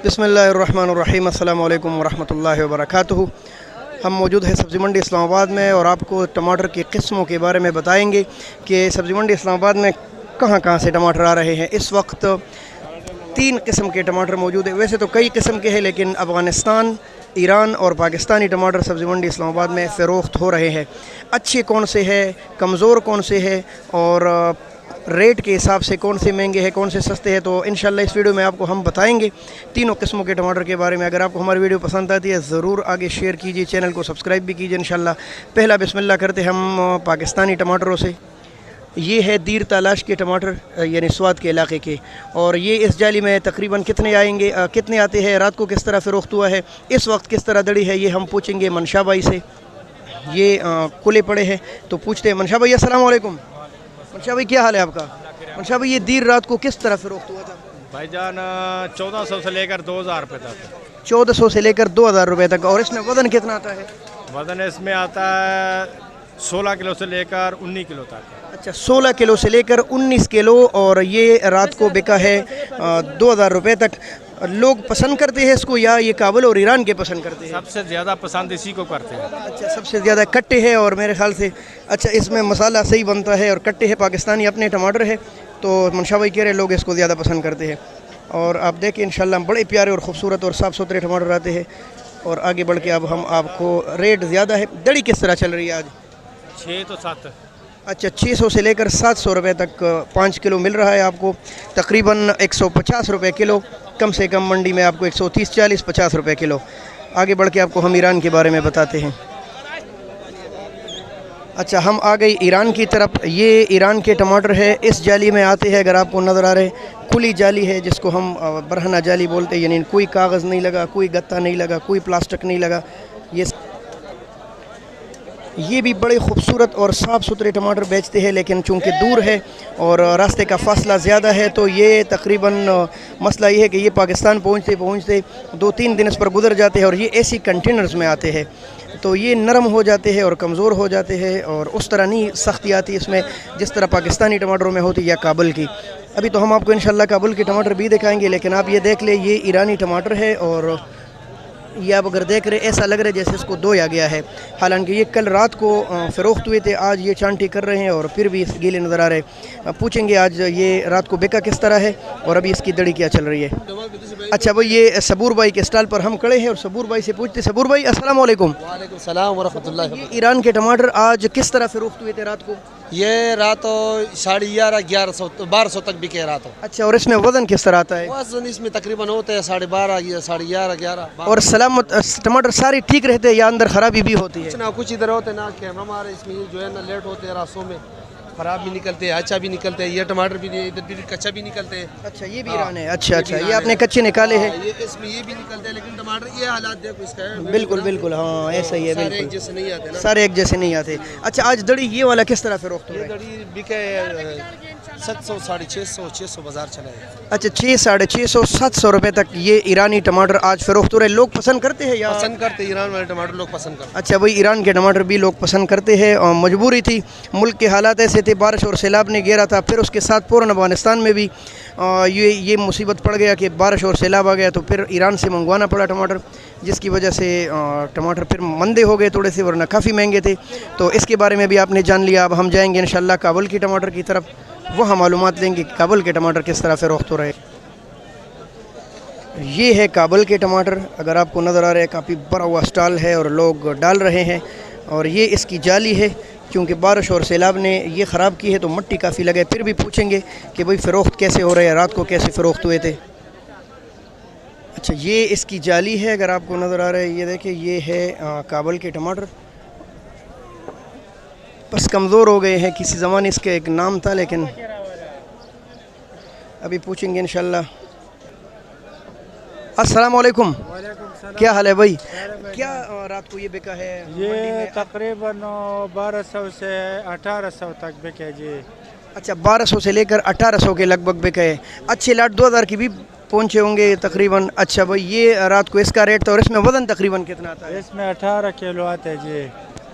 बिस्मिल्लाहिर्रहमानिर्रहीम, अस्सलामु अलैकुम वरहमतुल्लाहि वबरकातुहू। हम मौजूद हैं सब्ज़ी मंडी इस्लामाबाद में और आपको टमाटर की किस्मों के बारे में बताएंगे कि सब्ज़ी मंडी इस्लामाबाद में कहाँ कहाँ से टमाटर आ रहे हैं। इस वक्त 3 किस्म के टमाटर मौजूद है। वैसे तो कई किस्म के हैं, लेकिन अफ़गानिस्तान, ईरान और पाकिस्तानी टमाटर सब्ज़ी मंडी इस्लामाबाद में फ़रोख्त हो रहे हैं। अच्छे कौन से हैं, कमज़ोर कौन से हैं और रेट के हिसाब से कौन से महंगे हैं, कौन से सस्ते हैं, तो इंशाल्लाह इस वीडियो में आपको हम बताएंगे तीनों किस्मों के टमाटर के बारे में। अगर आपको हमारी वीडियो पसंद आती है ज़रूर आगे शेयर कीजिए, चैनल को सब्सक्राइब भी कीजिए इंशाल्लाह। पहला बिस्मिल्लाह करते हम पाकिस्तानी टमाटरों से। ये है दीर तलाश के टमाटर, यानी स्वाद के इलाके के, और ये इस जाली में तकरीबन कितने आएंगे, कितने आते हैं, रात को किस तरह फ़रोख्त हुआ है, इस वक्त किस तरह दड़ी है, ये हम पूछेंगे मनशा भाई से। ये खुले पड़े हैं तो पूछते हैं। मनशा भाई अस्सलाम वालेकुम। मनशा भाई क्या हाल है आपका? मनशा भाई ये दीर रात को किस तरह फ़रोख्त हुआ था? भाईजान 1400 से लेकर 2000 रुपये तक। 1400 से लेकर 2000 रुपये तक। और इसमें वज़न कितना आता है? वज़न इसमें आता है 16 किलो से लेकर 19 किलो तक। अच्छा, 16 किलो से लेकर 19 किलो। और ये रात को बिका है 2000 रुपये तक। लोग पसंद करते हैं इसको या ये काबुल और ईरान के पसंद करते हैं? सबसे ज़्यादा पसंद इसी को करते हैं। अच्छा, सबसे ज़्यादा कट्टे है और मेरे ख्याल से अच्छा इसमें मसाला सही बनता है और कट्टे है, पाकिस्तानी अपने टमाटर है, तो मनशा भाई कह रहे लोग इसको ज़्यादा पसंद करते हैं। और आप देखें इंशाल्लाह बड़े प्यारे और ख़ूबसूरत और साफ़ सुथरे टमाटर आते हैं। और आगे बढ़ के अब हम आपको रेट ज़्यादा है, दड़ी किस तरह चल रही है आज? 6 तो 7। अच्छा, 600 से लेकर 700 रुपये तक 5 किलो मिल रहा है आपको, तकरीबन 150 रुपये किलो। कम से कम मंडी में आपको 130, 40, 50 रुपये किलो। आगे बढ़ के आपको हम ईरान के बारे में बताते हैं। अच्छा, हम आ गए ईरान की तरफ। ये ईरान के टमाटर है, इस जाली में आते हैं। अगर आपको नज़र आ रहे, खुली जाली है जिसको हम बरहना जाली बोलते हैं, यानी कोई कागज़ नहीं लगा, कोई गत्ता नहीं लगा, कोई प्लास्टिक नहीं लगा। ये भी बड़े खूबसूरत और साफ़ सुथरे टमाटर बेचते हैं, लेकिन चूँकि दूर है और रास्ते का फ़ासला ज़्यादा है तो ये तकरीबन मसला ये है कि ये पाकिस्तान पहुँचते पहुँचते 2-3 दिन इस पर गुजर जाते हैं। और ये ऐसी कंटेनर्स में आते हैं तो ये नरम हो जाते हैं और कमज़ोर हो जाते हैं, और उस तरह नहीं सख्ती आती इसमें जिस तरह पाकिस्तानी टमाटरों में होती है या काबुल की। अभी तो हम आपको इंशाल्लाह काबुल के टमाटर भी दिखाएंगे, लेकिन आप ये देख ले ये ईरानी टमाटर है। और ये आप अगर देख रहे ऐसा लग रहा है जैसे इसको धोया गया है, हालांकि ये कल रात को फ़रोख्त हुए थे, आज ये चांटी कर रहे हैं और फिर भी गीले नज़र आ रहे। पूछेंगे आज ये रात को बिका किस तरह है और अभी इसकी दड़ी क्या चल रही है। अच्छा भाई, ये सबूर भाई के स्टॉल पर हम खड़े हैं और सबूर भाई से पूछते। सबूर भाई अस्सलाम वालेकुम। वालेकुम सलाम व रहमतुल्लाहि। ये ईरान के टमाटर आज किस तरह फ़रोख्त हुए थे रात को? ये रात 11:30, 1100, 1200 तक बिके रात। अच्छा, और इसमें वज़न किस तरह आता है? वज़न इसमें तकरीबन होते हैं 12:30, 11:30, 11। और सलामत टमाटर सारे ठीक रहते हैं या अंदर ख़राबी भी होती है? कुछ ना कुछ इधर होते ना कि हमारे इसमें जो है ना लेट होते हैं, रास्तों में ख़राब भी निकलते हैं, अच्छा भी निकलते हैं। ये टमाटर भी इधर भी कच्चा भी निकलते हैं। अच्छा, ये भी ईरान है। अच्छा अच्छा, ये आपने कच्चे निकाले हैं? ये इसमें ये भी निकलते हैं, लेकिन टमाटर ये हालात देखो इसका है। बिल्कुल बिल्कुल, हाँ ऐसा ही है, सारे बिल्कुल एक जैसे नहीं आते ना, सारे एक जैसे नहीं आते। अच्छा, आज दड़ी ये वाला किस तरह फ़रोख्त हो रहा है? ये दड़ी बिके 700, 650, 600 बाजार चला है। अच्छा, 600, 650, 700 रुपये तक ये ईरानी टमाटर आज फ़रोख्त हो रहे हैं। लोग पसंद करते हैं या पसंद करते हैं? ईरान वाले टमाटर लोग पसंद करते हैं। अच्छा भाई, ईरान के टमाटर भी लोग पसंद करते हैं और मजबूरी थी, मुल्क के हालात ऐसे थे, बारिश और सैलाब ने घेरा था, फिर उसके साथ पूर्ण अफ़गानिस्तान में भी ये मुसीबत पड़ गया कि बारिश और सैलाब आ गया, तो फिर ईरान से मंगवाना पड़ा टमाटर, जिसकी वजह से टमाटर फिर मंदे हो गए थोड़े से, वरना काफ़ी महंगे थे। तो इसके बारे में भी आपने जान लिया। अब हम जाएंगे इंशाल्लाह काबुल के टमाटर की तरफ, वहाँ मालूमात लेंगे कि काबुल के टमाटर किस तरह फ़रोख्त हो रहे। ये है काबुल के टमाटर, अगर आपको नज़र आ रहा है काफ़ी बड़ा हुआ स्टॉल है और लोग डाल रहे हैं। और ये इसकी जाली है, क्योंकि बारिश और सैलाब ने ये ख़राब की है तो मट्टी काफ़ी लगे। फिर भी पूछेंगे कि भाई फ़रोख्त कैसे हो रहे हैं, रात को कैसे फ़रोख्त हुए थे। अच्छा, ये इसकी जाली है, अगर आपको नज़र आ रहा है, ये देखिए ये है काबुल के टमाटर। बस कमज़ोर हो गए हैं, किसी ज़माने इसका एक नाम था, लेकिन अभी पूछेंगे इंशाल्लाह। अस्सलाम वालेकुम। क्या हाल है भाई? क्या रात को ये बिका है? ये तकरीबन 1200 से 1800 तक बिके जी। अच्छा, 1200 से लेकर 1800 के लगभग बिके है। अच्छे लाट 2000 की भी पहुँचे होंगे तकरीबन। अच्छा भाई, ये रात को इसका रेट था और इसमें वज़न तकरीबन कितना आता है? इसमें 18 किलो आते हैं जी।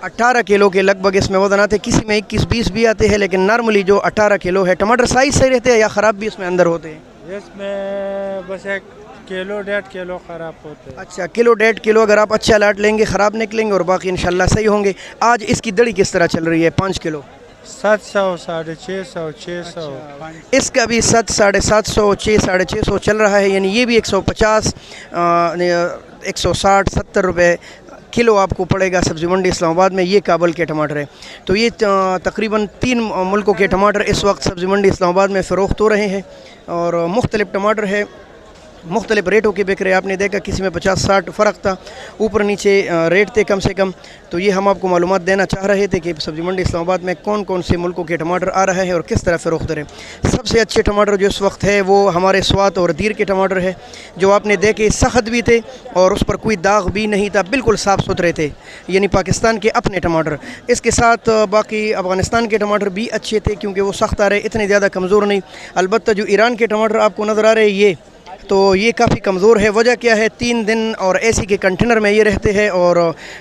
18 किलो के लगभग इसमें वज़न आते हैं, किसी में 21-20 भी आते हैं, लेकिन नॉर्मली जो 18 किलो है। टमाटर साइज़ सही रहते हैं या ख़राब भी इसमें अंदर होते हैं? इसमें बस 1 किलो 1.5 किलो ख़राब होते हैं। अच्छा, किलो 1.5 किलो अगर आप अच्छा लाट लेंगे ख़राब निकलेंगे और बाकी इंशाल्लाह सही होंगे। आज इसकी दड़ी किस तरह चल रही है? 5 किलो 700, 650, 600। इसका भी 700, 750, 600, 650 चल रहा है, यानी ये भी 150, 160, 70 रुपये किलो आपको पड़ेगा सब्ज़ी मंडी इस्लामाबाद में। ये काबल के टमाटर है। तो ये तकरीबन 3 मुल्कों के टमाटर इस वक्त सब्ज़ी मंडी इस्लामाबाद में फ़रोख्त हो रहे हैं और मुख्तलिफ़ टमाटर है, मुख्तलिफ़ रेटों के बिक रहे। आपने देखा किसी में 50-60 फ़र्क था, ऊपर नीचे रेट थे कम से कम। तो ये हम आपको मालूमात देना चाह रहे थे कि सब्ज़ी मंडी इस्लामाबाद में कौन कौन से मुल्कों के टमाटर आ रहे हैं और किस तरह फ़रोख्त रहे। सबसे अच्छे टमाटर जो इस वक्त है वो हमारे स्वात और दीर के टमाटर है, जो आपने देखे सख्त भी थे और उस पर कोई दाग भी नहीं था, बिल्कुल साफ़ सुथरे थे, यानी पाकिस्तान के अपने टमाटर। इसके साथ बाकी अफ़गानिस्तान के टमाटर भी अच्छे थे क्योंकि वो सख्त आ रहे, इतने ज़्यादा कमज़ोर नहीं। अलबत्ता जो ईरान के टमाटर आपको नज़र आ रहे हैं ये काफ़ी कमज़ोर है। वजह क्या है? 3 दिन और एसी के कंटेनर में ये रहते हैं और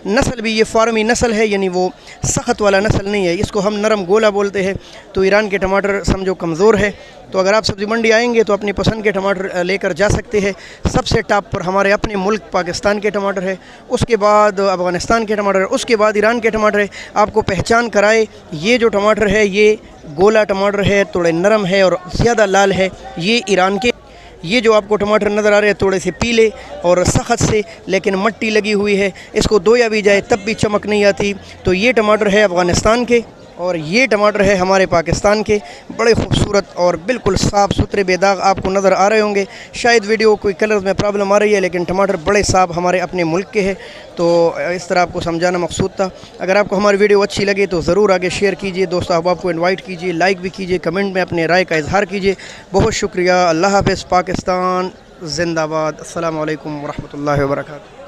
नस्ल भी ये फार्मी नस्ल है, यानी वो सख्त वाला नस्ल नहीं है, इसको हम नरम गोला बोलते हैं। तो ईरान के टमाटर समझो कमज़ोर है। तो अगर आप सब्ज़ी मंडी आएंगे तो अपनी पसंद के टमाटर लेकर जा सकते हैं। सबसे टॉप पर हमारे अपने मुल्क पाकिस्तान के टमाटर है, उसके बाद अफ़गानिस्तान के टमाटर है, उसके बाद ईरान के टमाटर है। आपको पहचान कराए, ये जो टमाटर है ये गोला टमाटर है, थोड़े नरम है और ज़्यादा लाल है। ये ईरान के, ये जो आपको टमाटर नज़र आ रहे हैं थोड़े से पीले और सख्त से, लेकिन मट्टी लगी हुई है, इसको धोया भी जाए तब भी चमक नहीं आती। तो ये टमाटर है अफ़गानिस्तान के और ये टमाटर है हमारे पाकिस्तान के। बड़े खूबसूरत और बिल्कुल साफ़ सुथरे बेदाग आपको नज़र आ रहे होंगे। शायद वीडियो कोई कलर में प्रॉब्लम आ रही है, लेकिन टमाटर बड़े साफ़ हमारे अपने मुल्क के हैं। तो इस तरह आपको समझाना मकसूद था। अगर आपको हमारी वीडियो अच्छी लगे तो ज़रूर आगे शेयर कीजिए, दोस्त अहबाब को इन्वाइट कीजिए, लाइक भी कीजिए, कमेंट में अपने राय का इजहार कीजिए। बहुत शुक्रिया। अल्लाह हाफ़िज़। पाकिस्तान ज़िंदाबाद। अस्सलामु अलैकुम वरहमतुल्लाहि वबरकातुहू।